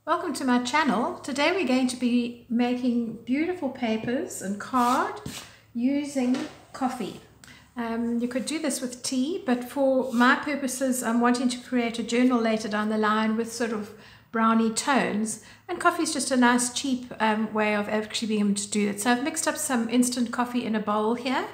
Welcome to my channel. Today we're going to be making beautiful papers and card using coffee. You could do this with tea, but for my purposes I'm wanting to create a journal later down the line with sort of browny tones, and coffee is just a nice cheap way of actually being able to do it. So I've mixed up some instant coffee in a bowl here.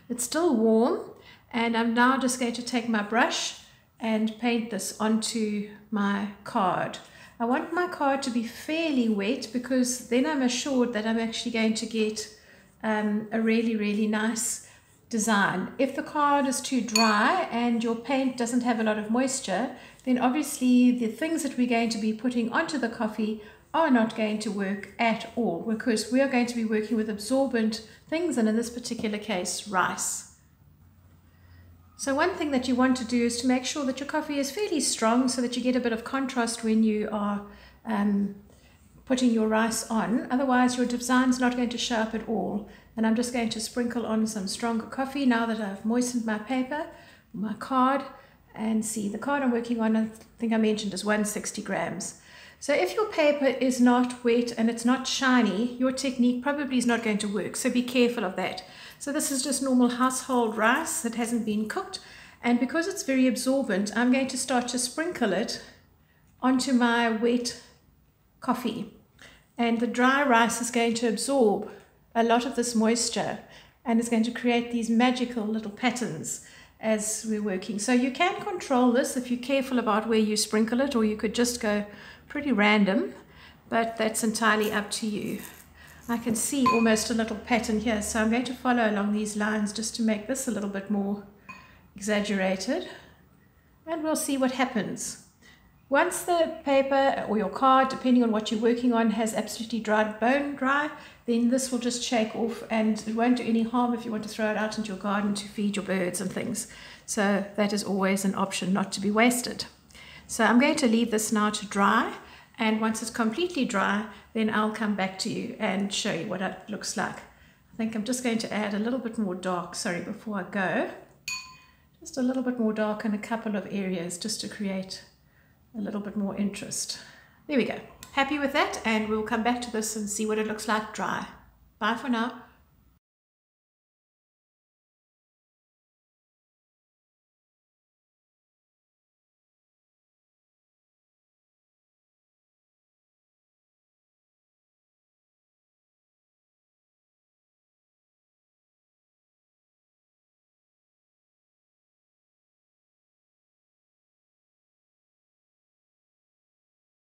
It's still warm, and I'm now just going to take my brush and paint this onto my card. I want my card to be fairly wet because then I'm assured that I'm actually going to get a really nice design. If the card is too dry and your paint doesn't have a lot of moisture, then obviously the things that we're going to be putting onto the coffee are not going to work at all, because we are going to be working with absorbent things, and in this particular case, rice. So one thing that you want to do is to make sure that your coffee is fairly strong so that you get a bit of contrast when you are putting your rice on. Otherwise your design's not going to show up at all. And I'm just going to sprinkle on some stronger coffee now that I've moistened my paper, my card, and see, the card I'm working on, I think I mentioned, is 160 grams. So if your paper is not wet and it's not shiny, your technique probably is not going to work, so be careful of that. So this is just normal household rice that hasn't been cooked, and because it's very absorbent, I'm going to start to sprinkle it onto my wet coffee. And the dry rice is going to absorb a lot of this moisture and is going to create these magical little patterns as we're working. So you can control this if you're careful about where you sprinkle it, or you could just go pretty random, but that's entirely up to you. I can see almost a little pattern here, so I'm going to follow along these lines just to make this a little bit more exaggerated, and we'll see what happens. Once the paper or your card, depending on what you're working on, has absolutely dried bone dry, then this will just shake off, and it won't do any harm if you want to throw it out into your garden to feed your birds and things. So that is always an option not to be wasted. So I'm going to leave this now to dry, and once it's completely dry, then I'll come back to you and show you what it looks like. I think I'm just going to add a little bit more dark, before I go. Just a little bit more dark in a couple of areas just to create a little bit more interest. There we go. Happy with that, and we'll come back to this and see what it looks like dry. Bye for now.